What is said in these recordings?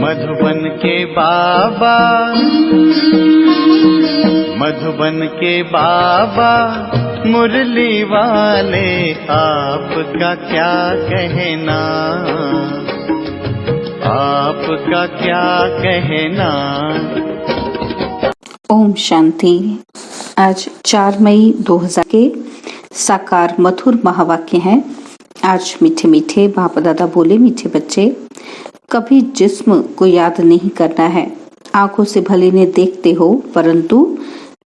मधुबन के बाबा, मधुबन के बाबा मुरली वाले, आपका क्या कहना, आपका क्या कहना। ओम शांति। आज 4 मई 2000 के साकार मधुर महावाक्य हैं। आज मीठे मीठे बाप दादा बोले, मीठे बच्चे, कभी जिस्म को याद नहीं करना है। आंखों से भले ने देखते हो, परंतु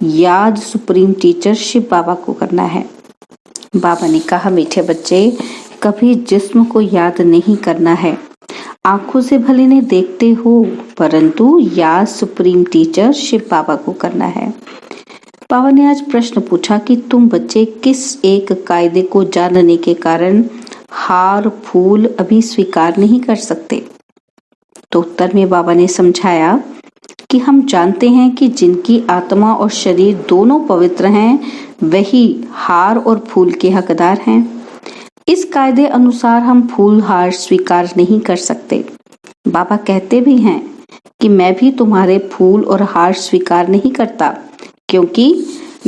याद सुप्रीम टीचर शिव बाबा को करना है। बाबा ने कहा, मीठे बच्चे, कभी जिस्म को याद नहीं करना है। आंखों से भले ने देखते हो, परंतु याद सुप्रीम टीचर शिव बाबा को करना है। बाबा ने आज प्रश्न पूछा कि तुम बच्चे किस एक कायदे को जानने के कारण हार फूल अभी स्वीकार नहीं कर सकते। तो उत्तर में बाबा ने समझाया कि हम जानते हैं कि जिनकी आत्मा और शरीर दोनों पवित्र हैं, वही हार और फूल के हकदार हैं। इस कायदे अनुसार हम फूल हार स्वीकार नहीं कर सकते। बाबा कहते भी हैं कि मैं भी तुम्हारे फूल और हार स्वीकार नहीं करता, क्योंकि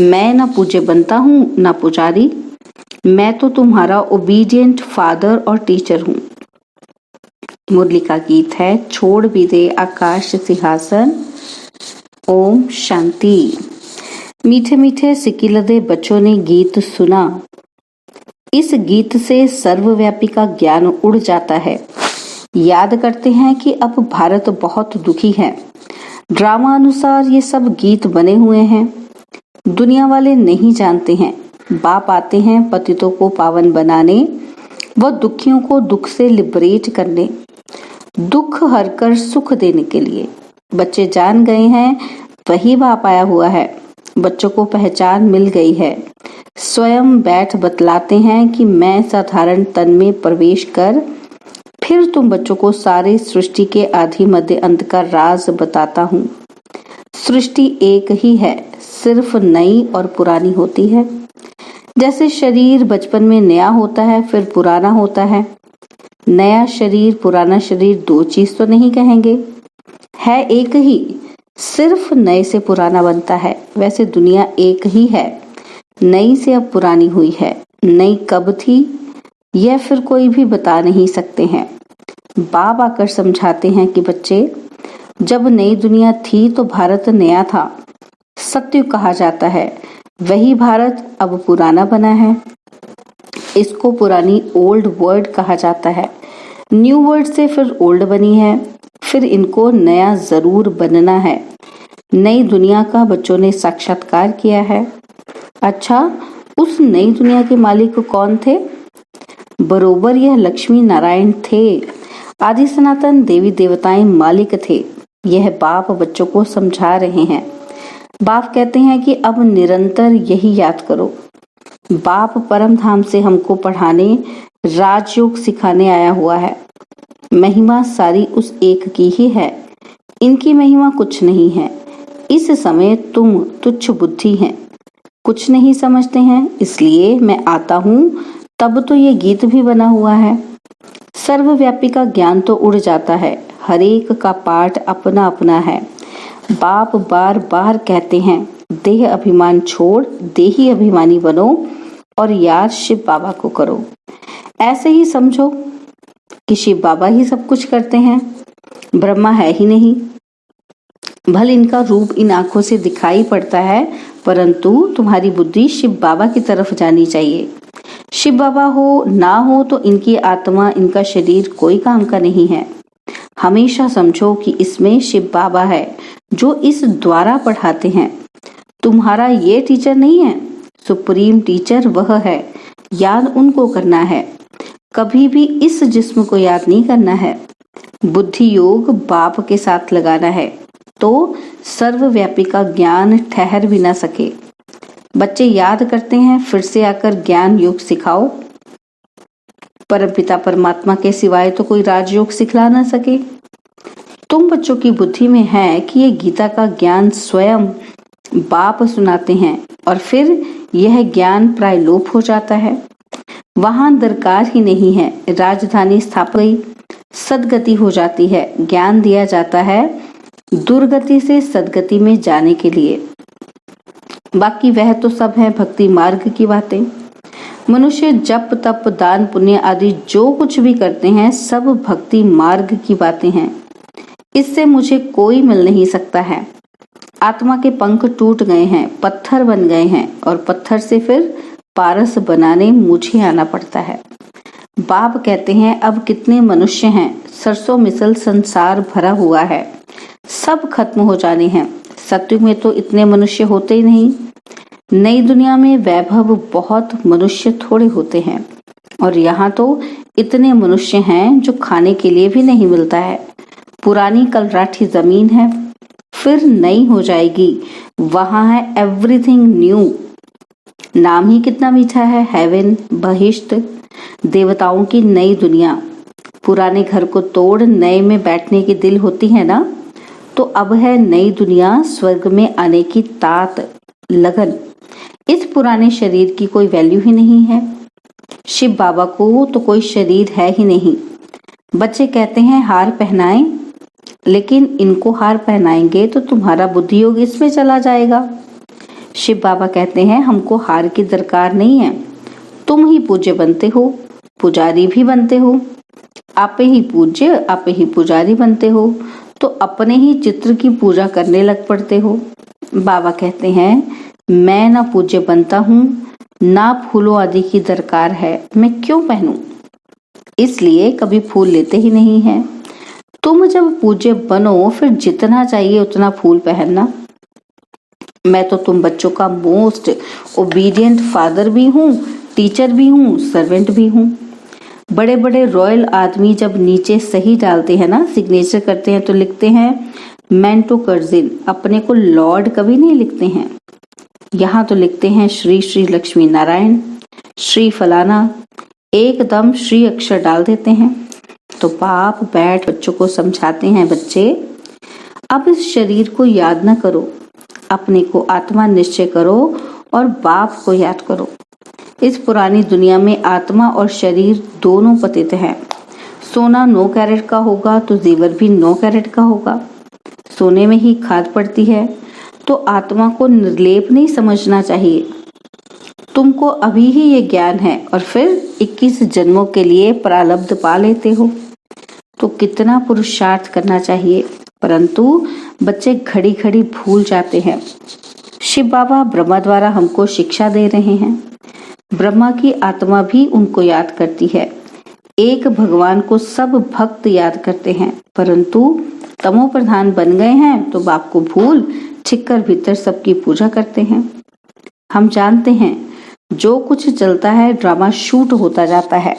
मैं न पूज्य बनता हूँ न पुजारी। मैं तो तुम्हारा ओबीडियंट फादर और टीचर हूँ। मुरली का गीत है, छोड़ भी दे आकाश सिंहासन। ओम शांति। मीठे मीठे सिकिलदे बच्चों ने गीत सुना। इस गीत से सर्वव्यापी का ज्ञान उड़ जाता है। याद करते हैं कि अब भारत बहुत दुखी है। ड्रामा अनुसार ये सब गीत बने हुए हैं। दुनिया वाले नहीं जानते हैं। बाप आते हैं पतितों को पावन बनाने व दुखियों को दुख से लिबरेट करने, दुख हरकर सुख देने के लिए। बच्चे जान गए हैं वही बाप आया हुआ है। बच्चों को पहचान मिल गई है। स्वयं बैठ बतलाते हैं कि मैं साधारण तन में प्रवेश कर फिर तुम बच्चों को सारे सृष्टि के आदि मध्य अंत का राज बताता हूँ। सृष्टि एक ही है, सिर्फ नई और पुरानी होती है। जैसे शरीर बचपन में नया होता है, फिर पुराना होता है। नया शरीर पुराना शरीर दो चीज तो नहीं कहेंगे, है एक ही, सिर्फ नए से पुराना बनता है। वैसे दुनिया एक ही है, नई से अब पुरानी हुई है। नई कब थी यह फिर कोई भी बता नहीं सकते हैं। बाप आकर समझाते हैं कि बच्चे, जब नई दुनिया थी तो भारत नया था, सत्य कहा जाता है। वही भारत अब पुराना बना है। इसको पुरानी ओल्ड वर्ल्ड कहा जाता है। न्यू वर्ल्ड से फिर ओल्ड बनी है, फिर इनको नया जरूर बनना है। नई दुनिया का बच्चों ने साक्षात्कार किया है। अच्छा, उस नई दुनिया के मालिक कौन थे? बरोबर यह लक्ष्मी नारायण थे। आदि सनातन देवी देवताएं मालिक थे। यह बाप बच्चों को समझा रहे हैं। बाप कहते हैं कि अब निरंतर यही याद करो। बाप परम धाम से हमको पढ़ाने, राजयोग सिखाने आया हुआ है। महिमा सारी उस एक की ही है। इनकी महिमा कुछ नहीं है। इस समय तुम तुच्छ बुद्धि हैं, कुछ नहीं समझते हैं, इसलिए मैं आता हूँ। तब तो ये गीत भी बना हुआ है। सर्वव्यापी का ज्ञान तो उड़ जाता है। हरेक का पाठ अपना अपना है। बाप बार बार कहते हैं, देह अभिमान छोड़ देही अभिमानी बनो और याद शिव बाबा को करो। ऐसे ही समझो कि शिव बाबा ही सब कुछ करते हैं, ब्रह्मा है ही नहीं। भले इनका रूप इन आंखों से दिखाई पड़ता है, परंतु तुम्हारी बुद्धि शिव बाबा की तरफ जानी चाहिए। शिव बाबा हो ना हो तो इनकी आत्मा, इनका शरीर कोई काम का नहीं है। हमेशा समझो कि इसमें शिव बाबा है जो इस द्वारा पढ़ाते हैं। तुम्हारा ये टीचर नहीं है, सुप्रीम टीचर वह है। याद उनको करना है, कभी भी इस जिस्म को याद नहीं करना है। बुद्धि योग बाप के साथ लगाना है, तो सर्वव्यापी का ज्ञान ठहर भी ना सके। बच्चे याद करते हैं, फिर से आकर ज्ञान योग सिखाओ। परमपिता परमात्मा के सिवाय तो कोई राजयोग सिखला ना सके। तुम बच्चों की बुद्धि में है कि ये गीता का ज्ञान स्वयं बाप सुनाते हैं और फिर यह ज्ञान प्राय लोप हो जाता है। वहां दरकार ही नहीं है। राजधानी स्थापित हुई, सद्गति हो जाती है। ज्ञान दिया जाता है दुर्गति से सद्गति में जाने के लिए। बाकी वह तो सब है भक्ति मार्ग की बातें। मनुष्य जप तप दान पुण्य आदि जो कुछ भी करते हैं सब भक्ति मार्ग की बातें हैं। इससे मुझे कोई मिल नहीं सकता है। आत्मा के पंख टूट गए हैं, पत्थर बन गए हैं और पत्थर से फिर पारस बनाने मुझे आना पड़ता है। बाप कहते हैं अब कितने मनुष्य हैं, सरसों मिसल संसार भरा हुआ है, सब खत्म हो जाने हैं। सत्युग में तो इतने मनुष्य होते ही नहीं। नई दुनिया में वैभव बहुत, मनुष्य थोड़े होते हैं और यहाँ तो इतने मनुष्य हैं जो खाने के लिए भी नहीं मिलता है। पुरानी कलराठी जमीन है, फिर नई हो जाएगी, वहां है एवरीथिंग न्यू। नाम ही कितना मीठा है, हेवन, बहिष्ट, देवताओं की नई दुनिया। पुराने घर को तोड़ नए में बैठने की दिल होती है ना, तो अब है नई दुनिया, स्वर्ग में आने की तात, लगन। इस पुराने शरीर की कोई वैल्यू ही नहीं है। शिव बाबा को तो कोई शरीर है ही नहीं। बच्चे कहते हैं हार पहनाएं, लेकिन इनको हार पहनाएंगे तो तुम्हारा बुद्धि योग इसमें चला जाएगा। शिव बाबा कहते हैं हमको हार की दरकार नहीं है, तुम ही पूज्य बनते हो, पुजारी भी बनते हो। आपे ही पूज्य आपे ही पुजारी बनते हो, तो अपने ही चित्र की पूजा करने लग पड़ते हो। बाबा कहते हैं मैं ना पूज्य बनता हूँ, ना फूलों आदि की दरकार है, मैं क्यों पहनूं? इसलिए कभी फूल लेते ही नहीं है। तुम जब पूज्य बनो फिर जितना चाहिए उतना फूल पहनना। मैं तो तुम बच्चों का मोस्ट ओबीडियंट फादर भी हूँ, टीचर भी हूँ, सर्वेंट भी हूँ। बड़े बड़े रॉयल आदमी जब नीचे सही डालते हैं ना, सिग्नेचर करते हैं, तो लिखते हैं मेंटो कर्जिन, अपने को लॉर्ड कभी नहीं लिखते हैं। यहाँ तो लिखते हैं श्री श्री लक्ष्मी नारायण, श्री फलाना, एकदम श्री अक्षर डाल देते हैं। तो बाप बैठ बच्चों को समझाते हैं, बच्चे अब इस शरीर को याद न करो, अपने को आत्मा निश्चय करो और बाप को याद करो। इस पुरानी दुनिया में आत्मा और शरीर दोनों पतित हैं। सोना 9 कैरेट का होगा तो जेवर भी 9 कैरेट का होगा। सोने में ही खाद पड़ती है, तो आत्मा को निर्लेप नहीं समझना चाहिए। तुमको अभी ही ये ज्ञान है और फिर 21 जन्मों के लिए प्रारब्ध पा लेते हो, तो कितना पुरुषार्थ करना चाहिए। परंतु बच्चे घड़ी घड़ी भूल जाते हैं। शिव बाबा ब्रह्मा द्वारा हमको शिक्षा दे रहे हैं। ब्रह्मा की आत्मा भी उनको याद करती है। एक भगवान को सब भक्त याद करते हैं, परंतु तमो प्रधान बन गए हैं तो बाप को भूल छिपकर भीतर सबकी पूजा करते हैं। हम जानते हैं जो कुछ चलता है ड्रामा शूट होता जाता है।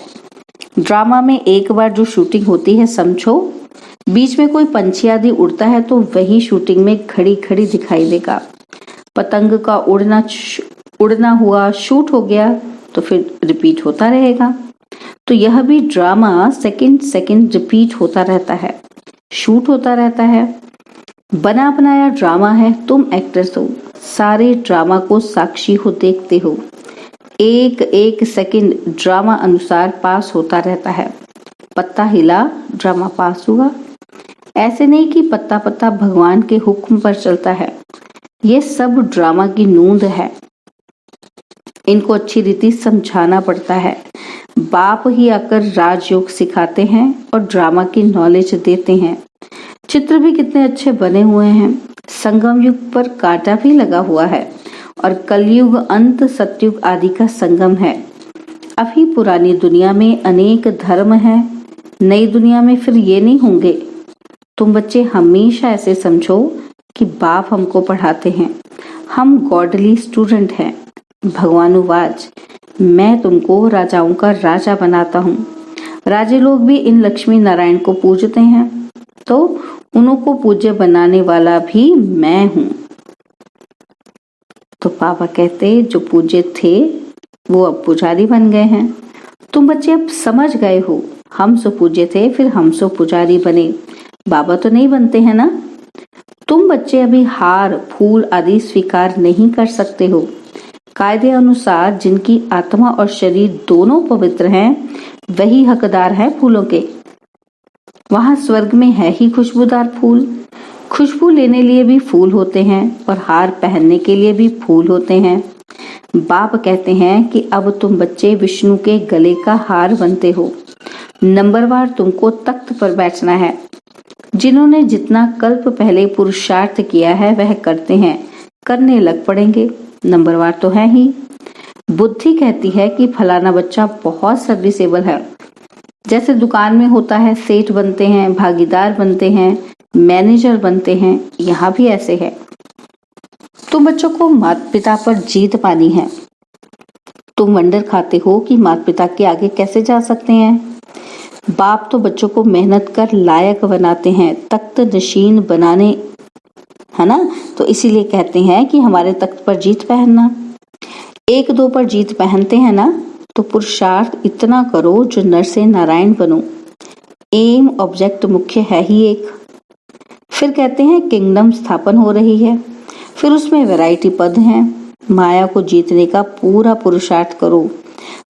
ड्रामा में एक बार जो शूटिंग होती है, समझो बीच में कोई पंछी आदि उड़ता है तो वही शूटिंग में खड़ी खड़ी दिखाई देगा। पतंग का उड़ना हुआ शूट हो गया तो फिर रिपीट होता रहेगा। तो यह भी ड्रामा सेकंड सेकंड रिपीट होता रहता है, शूट होता रहता है। बना बनाया ड्रामा है, तुम एक्टर्स हो, सारे ड्रामा को साक्षी हो, देखते हो। एक एक सेकंड ड्रामा अनुसार पास होता रहता है। पत्ता हिला, ड्रामा पास हुआ। ऐसे नहीं कि पत्ता पत्ता भगवान के हुक्म पर चलता है। ये सब ड्रामा की नूंद है। इनको अच्छी रीति समझाना पड़ता है। बाप ही आकर राजयोग सिखाते हैं और ड्रामा की नॉलेज देते हैं। चित्र भी कितने अच्छे बने हुए हैं। संगम युग पर कांटा भी लगा हुआ है और कलयुग अंत सतयुग आदि का संगम है। अभी पुरानी दुनिया में अनेक धर्म हैं, नई दुनिया में फिर ये नहीं होंगे। तुम बच्चे हमेशा ऐसे समझो कि बाप हमको पढ़ाते हैं, हम गॉडली स्टूडेंट हैं। भगवानुवाच, मैं तुमको राजाओं का राजा बनाता हूँ। राजे लोग भी इन लक्ष्मी नारायण को पूजते हैं, तो उनको पूज्य बनाने वाला भी मैं हूँ। तो पापा कहते जो पूज्य थे वो अब पुजारी बन गए हैं। तुम बच्चे अब समझ गए हो, हम सो पूज्य थे फिर हम सो पुजारी बने, बाबा तो नहीं बनते हैं ना। तुम बच्चे अभी हार फूल आदि स्वीकार नहीं कर सकते हो। कायदे अनुसार जिनकी आत्मा और शरीर दोनों पवित्र हैं वही हकदार हैं फूलों के। वहाँ स्वर्ग में है ही खुशबूदार फूल। खुशबू लेने लिए भी फूल होते हैं और हार पहनने के लिए भी फूल होते हैं। बाप कहते हैं कि अब तुम बच्चे विष्णु के गले का हार बनते हो। नंबरवार तुमको तख्त पर बैठना है। जिन्होंने जितना कल्प पहले पुरुषार्थ किया है वह करते हैं, करने लग पड़ेंगे। नंबरवार तो है ही। बुद्धि कहती है कि फलाना बच्चा बहुत सर्विसेबल है। जैसे दुकान में होता है, सेठ बनते हैं, भागीदार बनते हैं, मैनेजर बनते हैं, यहाँ भी ऐसे है। तुम बच्चों को माता पिता पर जीत पानी है। तुम वंडर खाते हो कि माता पिता के आगे कैसे जा सकते हैं। बाप तो बच्चों को मेहनत कर लायक बनाते हैं, तख्त नशीन बनाने, है ना। तो इसीलिए कहते हैं कि हमारे तख्त पर जीत पहनना। एक दो पर जीत पहनते हैं ना, तो पुरुषार्थ इतना करो जो नर से नारायण बनो। एम ऑब्जेक्ट मुख्य है ही एक। फिर कहते हैं किंगडम स्थापन हो रही है। फिर उसमें वैरायटी पद हैं। माया को जीतने का पूरा पुरुषार्थ करो।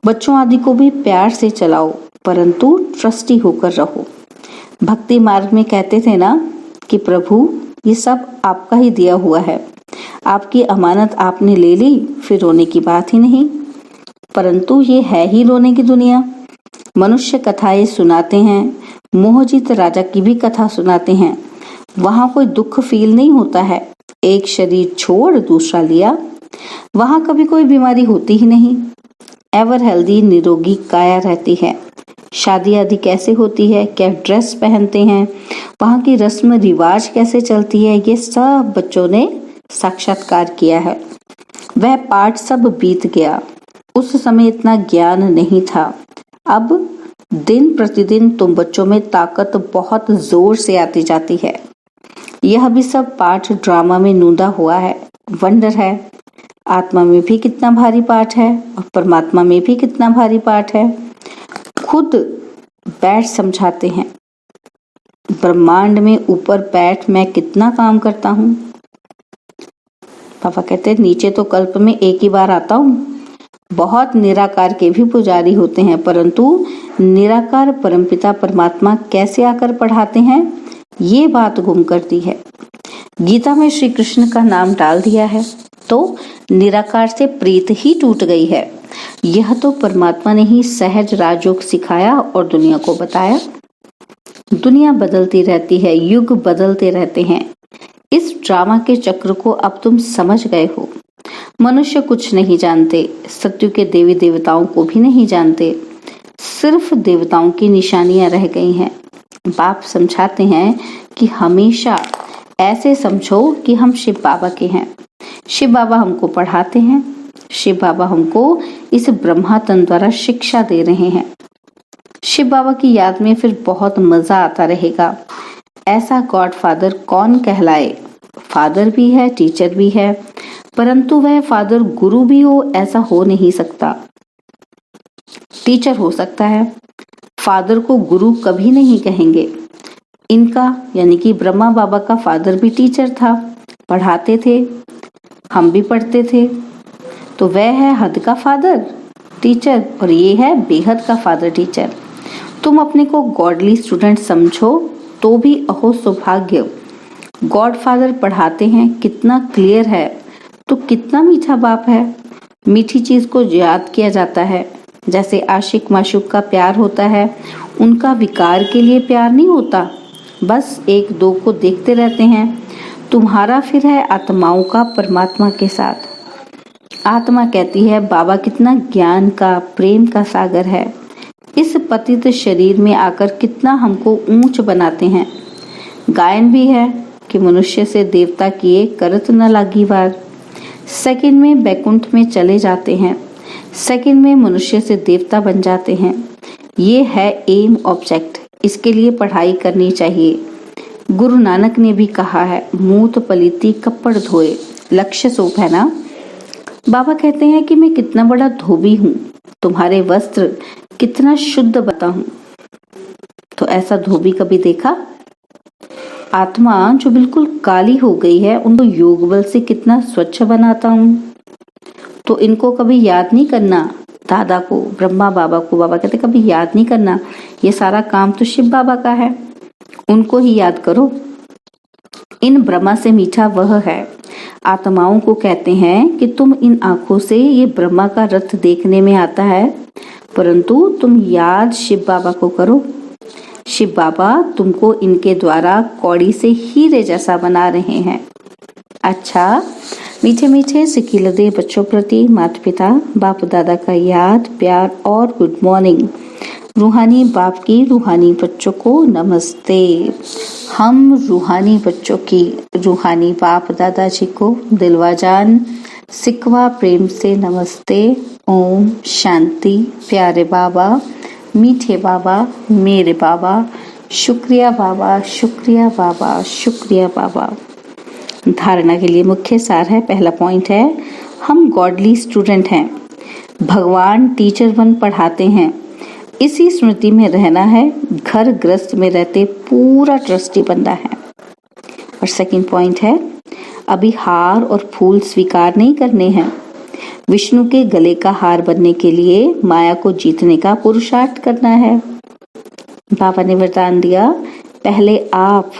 बच्चों आदि को भी प्यार से चलाओ, परंतु ट्रस्टी होकर रहो। भक्ति मार्ग में कहते थे ना कि प्रभु ये सब आपका ही दिया हुआ है, आपकी अमानत आपने ले ली, फिर रोने की बात ही नहीं। परंतु ये है ही रोने की दुनिया। मनुष्य कथाएं सुनाते हैं, मोहजीत राजा की भी कथा सुनाते हैं। वहां कोई दुख फील नहीं होता है। एक शरीर छोड़ दूसरा लिया, वहां कभी कोई बीमारी होती ही नहीं। एवर हेल्दी निरोगी काया रहती है। शादी आदि कैसे होती है, क्या ड्रेस पहनते हैं, वहाँ की रस्म रिवाज कैसे चलती है, ये सब बच्चों ने साक्षात्कार किया है। वह पाठ सब बीत गया। उस समय इतना ज्ञान नहीं था। अब दिन प्रतिदिन तुम बच्चों में ताकत बहुत जोर से आती जाती है। यह भी सब पाठ ड्रामा में नूंदा हुआ है। वंडर है। आत्मा में भी कितना भारी पाठ है और परमात्मा में भी कितना भारी पाठ है। खुद बैठ समझाते हैं, ब्रह्मांड में ऊपर बैठ मैं कितना काम करता हूँ। पापा कहते हैं नीचे तो कल्प में एक ही बार आता हूँ। बहुत निराकार के भी पुजारी होते हैं, परंतु निराकार परमपिता परमात्मा कैसे आकर पढ़ाते हैं, ये बात गुम करती है। गीता में श्री कृष्ण का नाम डाल दिया है तो निराकार से प्रीत ही टूट गई है। यह तो परमात्मा ने ही सहज राजयोग सिखाया और दुनिया को बताया। दुनिया बदलती रहती है, युग बदलते रहते हैं। इस ड्रामा के चक्र को अब तुम समझ गए हो। मनुष्य कुछ नहीं जानते, सत्यु के देवी देवताओं को भी नहीं जानते, सिर्फ देवताओं की निशानियां रह गई हैं। बाप समझाते हैं कि हमेशा ऐसे समझो कि हम शिव बाबा के हैं। शिव बाबा हमको पढ़ाते हैं। शिव बाबा हमको इस ब्रह्मा तन द्वारा शिक्षा दे रहे हैं। शिव बाबा की याद में फिर बहुत मजा आता रहेगा। ऐसा गॉड फादर कौन कहलाए। फादर भी है, टीचर भी है, परंतु वह फादर गुरु भी हो ऐसा हो नहीं सकता। टीचर हो सकता है, फादर को गुरु कभी नहीं कहेंगे। इनका यानी कि ब्रह्मा बाबा का फादर भी टीचर था, पढ़ाते थे, हम भी पढ़ते थे। तो वह है हद का फादर टीचर और ये है बेहद का फादर टीचर। तुम अपने को गॉडली स्टूडेंट समझो तो भी अहो सौभाग्य। गॉड फादर पढ़ाते हैं, कितना क्लियर है, तो कितना मीठा बाप है। मीठी चीज को याद किया जाता है। जैसे आशिक माशूक का प्यार होता है, उनका विकार के लिए प्यार नहीं होता, बस एक दो को देखते रहते हैं। तुम्हारा फिर है आत्माओं का परमात्मा के साथ। आत्मा कहती है बाबा कितना ज्ञान का, प्रेम का सागर है। इस पतित शरीर में आकर कितना हमको ऊंच बनाते हैं। गायन भी है कि मनुष्य से देवता किए करत न लागी वार। सेकंड में बैकुंठ में चले जाते हैं, सेकंड में मनुष्य से देवता बन जाते हैं। ये है एम ऑब्जेक्ट। इसके लिए पढ़ाई करनी चाहिए। गुरु नानक ने भी कहा है, मूत पलीती कपड़ धोए, लक्ष्य सोप है ना। बाबा कहते हैं कि मैं कितना बड़ा धोबी हूँ, तुम्हारे वस्त्र कितना शुद्ध बता हूँ। तो ऐसा धोबी कभी देखा? आत्मा जो बिल्कुल काली हो गई है, उनको योग बल से कितना स्वच्छ बनाता हूँ। तो इनको कभी याद नहीं करना, दादा को, ब्रह्मा बाबा को। बाबा कहते कभी याद नहीं करना, ये सारा काम तो शिव बाबा का है। उनको ही याद करो। इन ब्रह्मा से मीठा वह है। आत्माओं को कहते हैं कि तुम इन आंखों से ये ब्रह्मा का रथ देखने में आता है, परंतु तुम याद शिव बाबा को करो। शिव बाबा तुमको इनके द्वारा कौड़ी से हीरे जैसा बना रहे हैं। अच्छा, मीठे मीठे सिकिलदे बच्चों प्रति माता पिता बाप दादा का याद प्यार और गुड मॉर्निंग। रूहानी बाप की रूहानी बच्चों को नमस्ते। हम रूहानी बच्चों की रूहानी बाप दादाजी को दिलवा जान सिकवा प्रेम से नमस्ते। ओम शांति। प्यारे बाबा, मीठे बाबा, मेरे बाबा, शुक्रिया बाबा, शुक्रिया बाबा, शुक्रिया बाबा। धारणा के लिए मुख्य सार है। पहला पॉइंट है, हम गॉडली स्टूडेंट हैं। भगवान टीचर वन पढ़ाते हैं, इसी स्मृति में रहना है। घर गृहस्थ में रहते पूरा ट्रस्टी बनना है। और सेकंड पॉइंट है, अभी हार और फूल स्वीकार नहीं करने हैं। विष्णु के गले का हार बनने के लिए माया को जीतने का पुरुषार्थ करना है। बाबा ने वरदान दिया, पहले आप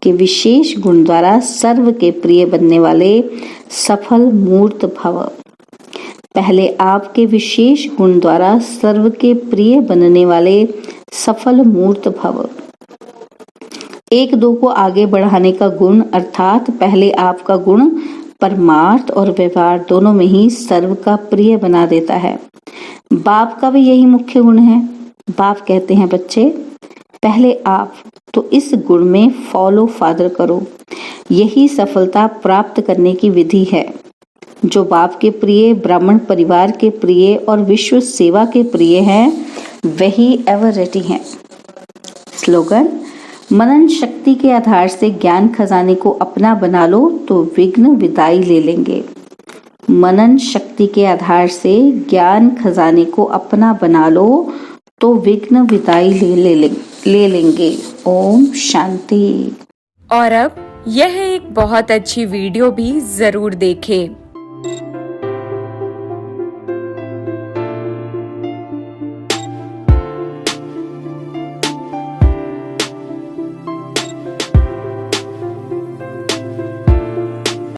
के विशेष गुण द्वारा सर्व के प्रिय बनने वाले सफल मूर्त भव। पहले आपके विशेष गुण द्वारा सर्व के प्रिय बनने वाले सफल मूर्त भव। एक दो को आगे बढ़ाने का गुण, अर्थात पहले आपका गुण परमार्थ और व्यवहार दोनों में ही सर्व का प्रिय बना देता है। बाप का भी यही मुख्य गुण है। बाप कहते हैं, बच्चे पहले आप, तो इस गुण में फॉलो फादर करो। यही सफलता प्राप्त करने की विधि है। जो बाप के प्रिय, ब्राह्मण परिवार के प्रिय और विश्व सेवा के प्रिय हैं, वही एवर रेडी हैं। स्लोगन, मनन शक्ति के आधार से ज्ञान खजाने को अपना बना लो तो विघ्न विदाई ले लेंगे। मनन शक्ति के आधार से ज्ञान खजाने को अपना बना लो तो विघ्न विदाई ले लेंगे। ओम शांति। और अब यह एक बहुत अच्छी वीडियो भी जरूर देखें।